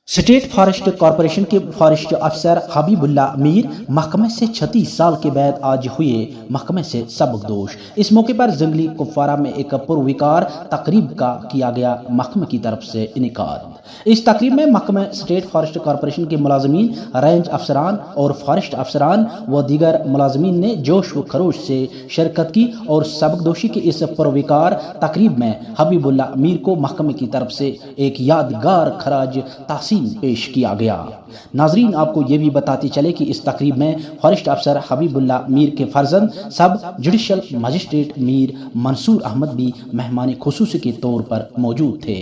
State forest corporation के forest अफसर हबीबुल्ला मीर महकमे से 36 साल के बाद आज हुए महकमे से सबकदोश। इस मौके पर जंगली कुपवारा में एक पुरविकार तकरीब का किया गया महकमे की तरफ से इनेकाद। इस तकरीब में महकमे स्टेट फॉरेस्ट कॉरपोरेशन के मुलाजमीन, रेंज अफसरान और फॉरेस्ट अफसरान व दीगर मुलाजमीन ने जोश व खरोश से शिरकत की और सबकदोशी की इस पुरविकार तकरीब में हबीबुल्ला मीर को महकमे की तरफ से एक यादगार खराज तहसीन पेश किया गया। नाजरीन, आपको ये भी बताते चले कि इस तकरीब में फॉरेस्ट अफसर हबीबुल्ला मीर के फर्जंद सब जुडिशल मजिस्ट्रेट मीर मंसूर अहमद भी मेहमान खुसूसी के तौर पर मौजूद थे।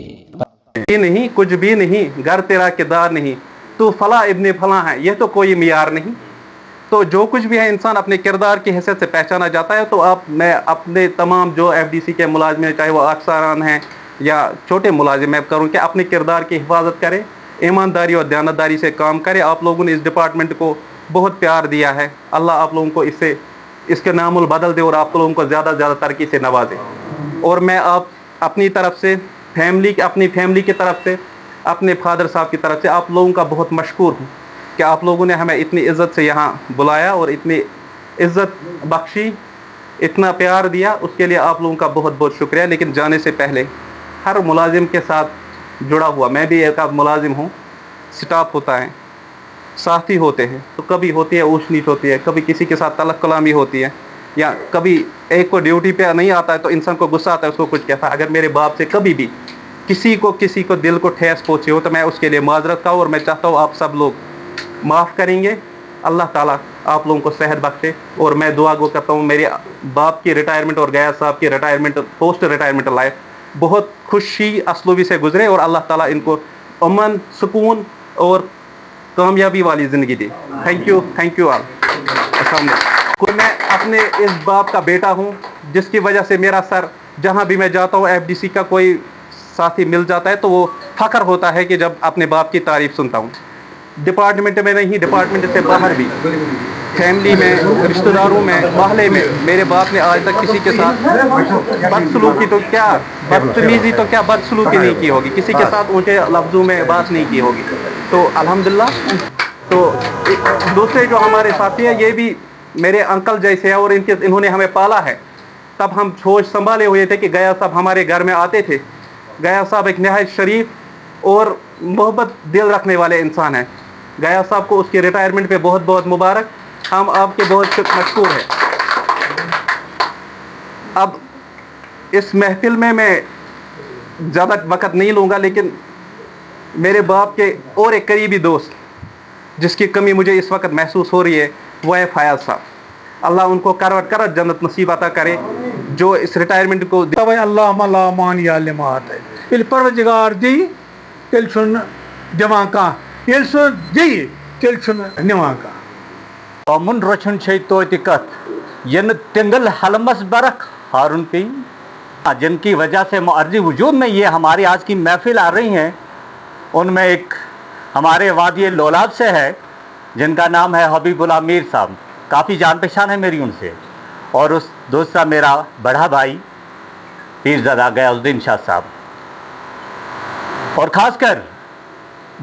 नहीं, कुछ भी नहीं, घर तेरा किरदार नहीं, तू फला इब्ने फला है, यह तो कोई मियार नहीं। तो जो कुछ भी है इंसान अपने किरदार की हैसियत से पहचाना जाता है। तो मैं अपने तमाम जो एफडीसी के मुलाजिम, चाहे वो अफसरान हैं या छोटे मुलाजिम, मैं करूँ कि अपने किरदार की हिफाजत करें, ईमानदारी और दयानतदारी से काम करें। आप लोगों ने इस डिपार्टमेंट को बहुत प्यार दिया है, अल्लाह आप लोगों को इसके नामुल बदल दे और आप लोगों को ज़्यादा से ज़्यादा तरक्की से नवाजे। और मैं अपनी तरफ से अपनी फैमिली की तरफ से, अपने फादर साहब की तरफ से आप लोगों का बहुत मशकूर हूँ कि आप लोगों ने हमें इतनी इज़्ज़त से यहाँ बुलाया और इतनी इज़्ज़त बख्शी, इतना प्यार दिया, उसके लिए आप लोगों का बहुत बहुत शुक्रिया। लेकिन जाने से पहले हर मुलाजिम के साथ जुड़ा हुआ, मैं भी एक मुलाजिम हूँ, स्टाफ होता है, साथी होते हैं, तो कभी होती है ऊंच नीच होती है, कभी किसी के साथ तलब कलामी होती है, या कभी एक को ड्यूटी पे नहीं आता है तो इंसान को गुस्सा आता है, उसको कुछ कहता है। अगर मेरे बाप से कभी भी किसी को दिल को ठेस पहुँची हो तो मैं उसके लिए माजरत का, और मैं चाहता हूँ आप सब लोग माफ़ करेंगे। अल्लाह ताला आप लोगों को सेहत बख्शे। और मैं दुआ गो करता हूँ मेरे बाप की रिटायरमेंट और गया साहब की रिटायरमेंट, पोस्ट रिटायरमेंट लाइफ बहुत खुशी असलूबी से गुजरे और अल्लाह ताला इनको अमन, सुकून और कामयाबी वाली ज़िंदगी दी। Thank you all. मैं अपने इस बाप का बेटा हूँ जिसकी वजह से मेरा सर, जहाँ भी मैं जाता हूँ, एफडीसी का कोई साथी मिल जाता है तो वो फ़ख्र होता है कि जब अपने बाप की तारीफ़ सुनता हूँ। डिपार्टमेंट में नहीं, डिपार्टमेंट से बाहर भी, फैमिली में, रिश्तेदारों में, मोहल्ले में मेरे बाप ने आज तक किसी के साथ बदसलूकी तो क्या, बदतमीज़ी तो क्या, बदसलूकी नहीं की होगी, किसी के साथ ऊँचे लफ्ज़ों में बात नहीं की होगी। तो अल्हम्दुलिल्लाह। तो दूसरे जो हमारे साथी हैं ये भी मेरे अंकल जैसे हैं और इन्होंने हमें पाला है। तब हम सोच संभाले हुए थे कि गया साहब हमारे घर में आते थे। गया साहब एक नहायत शरीफ और मोहब्बत दिल रखने वाले इंसान हैं। गया साहब को उसके रिटायरमेंट पे बहुत बहुत मुबारक, हम आपके बहुत मशकूर हैं। अब इस महफिल में मैं ज़्यादा वक्त नहीं लूँगा, लेकिन मेरे बाप के और एक करीबी दोस्त जिसकी कमी मुझे इस वक्त महसूस हो रही है वो है फयाज साहब। अल्लाह उनको करवट करवट जन्नत नसीब अता करे, जो इस रिटायरमेंट को अल्लाह मान या लिमात है इल परवरदिगार दी तिल सुन जमा का इल सुन जी तिल सुन निमा का अमुन रोशन छै तो दिक्कत यन तिंगल हलमस बरक हारून पी, जिनकी वजह से मुअर्री वजूद में ये हमारी आज की महफिल आ रही हैं। उनमें एक हमारे वादी लोलाब से है जिनका नाम है हबीबुल्ला मीर साहब, काफ़ी जान पहचान है मेरी उनसे, और उस दूसरा मेरा बड़ा भाई पीरज़ादा गयासुद्दीन शाह साहब। और ख़ासकर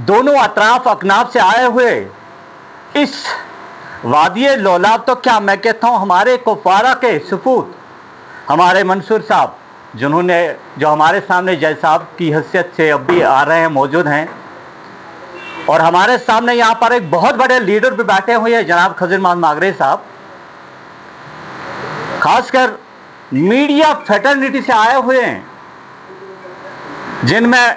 दोनों अतराफ अकनाफ से आए हुए इस वादी लोलाब, तो क्या मैं कहता हूँ हमारे कुपवारा के सपूत हमारे मंसूर साहब, जो हमारे सामने जज साहब की हैसियत से अब भी आ रहे हैं, मौजूद हैं। और हमारे सामने यहाँ पर एक बहुत बड़े लीडर भी बैठे हुए हैं, जनाब खज़र मोहम्मद मागरे साहब, खासकर मीडिया फ्रेटर्निटी से आए हुए हैं, जिनमें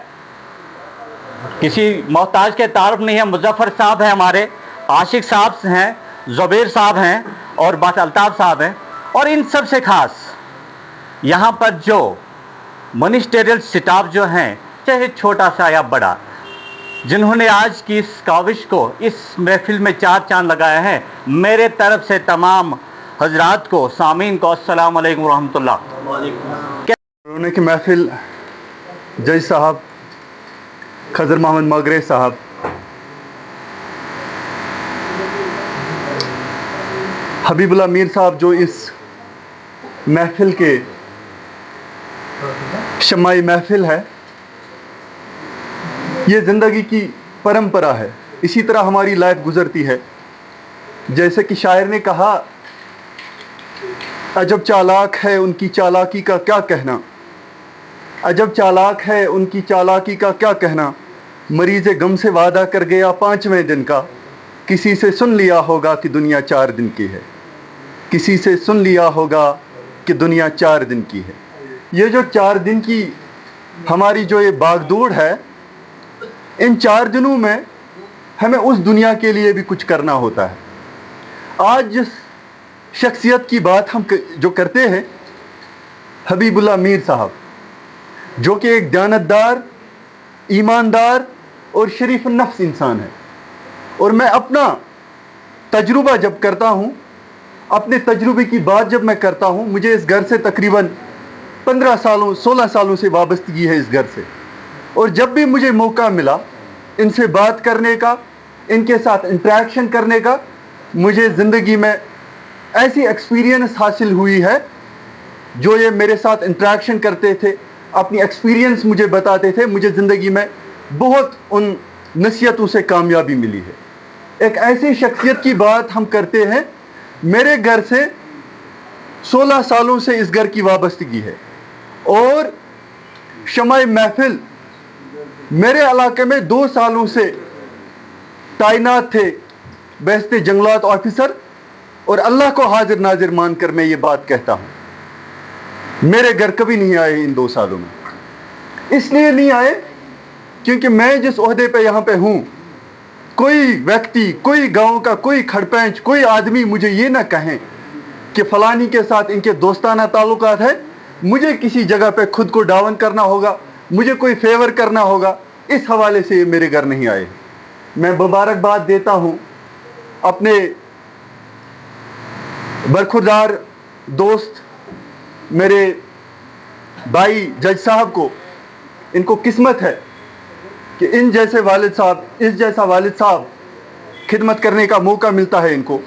किसी मोहताज के तारुफ नहीं है। मुजफ्फर साहब हैं, हमारे आशिक साहब हैं, ज़ुबैर साहब हैं और बात अल्ताफ़ साहब हैं। और इन सब से खास यहाँ पर जो मिनिस्टरियल स्टाफ जो हैं, चाहे छोटा सा या बड़ा, जिन्होंने आज की इस काविश को, इस महफिल में चार चांद लगाए हैं, मेरे तरफ से तमाम हजरात को, सामीन को अस्सलाम वालेकुम रहमतुल्लाह। रोने की महफिल जज साहब, खज़र मोहम्मद मागरे साहब, हबीबुल्ला मीर साहब, जो इस महफिल के शमाई महफिल है, ये ज़िंदगी की परंपरा है, इसी तरह हमारी लाइफ गुजरती है। जैसे कि शायर ने कहा, अजब चालाक है उनकी चालाकी का क्या कहना, अजब चालाक है उनकी चालाकी का क्या कहना, मरीज़े गम से वादा कर गया 5वें दिन का, किसी से सुन लिया होगा कि दुनिया 4 दिन की है, किसी से सुन लिया होगा कि दुनिया 4 दिन की है। ये जो 4 दिन की हमारी जो ये बागदौड़ है, इन 4 दिनों में हमें उस दुनिया के लिए भी कुछ करना होता है। आज जिस शख्सियत की बात हम जो करते हैं, हबीबुल्लाह मीर साहब, जो कि एक दयानतदार, ईमानदार और शरीफ नफ्स इंसान है। और मैं अपना तजुर्बा जब करता हूँ, अपने तजुर्बे की बात जब मैं करता हूँ, मुझे इस घर से तकरीबन 15 सालों 16 सालों से वाबस्तगी है इस घर से। और जब भी मुझे मौका मिला इनसे बात करने का, इनके साथ इंटरेक्शन करने का, मुझे ज़िंदगी में ऐसी एक्सपीरियंस हासिल हुई है, जो ये मेरे साथ इंटरेक्शन करते थे, अपनी एक्सपीरियंस मुझे बताते थे, मुझे ज़िंदगी में बहुत उन नसीहतों से कामयाबी मिली है। एक ऐसी शख्सियत की बात हम करते हैं, मेरे घर से 16 सालों से इस घर की वाबस्तगी है। और शमाए महफिल मेरे इलाके में 2 सालों से तैनात थे बेहस्ते जंगलात ऑफिसर। और अल्लाह को हाजिर नाजिर मानकर मैं ये बात कहता हूँ, मेरे घर कभी नहीं आए इन 2 सालों में। इसलिए नहीं आए क्योंकि मैं जिस ओहदे पे यहाँ पे हूँ, कोई व्यक्ति, कोई गांव का कोई खड़पेंच, कोई आदमी मुझे ये ना कहें कि फलानी के साथ इनके दोस्ताना ताल्लुकात है, मुझे किसी जगह पे खुद को डाउन करना होगा, मुझे कोई फेवर करना होगा, इस हवाले से ये मेरे घर नहीं आए। मैं मुबारकबाद देता हूँ अपने बरखुरदार दोस्त मेरे भाई जज साहब को। इनको किस्मत है कि इन जैसे वालिद साहब, इस जैसा वालिद साहब खिदमत करने का मौका मिलता है इनको।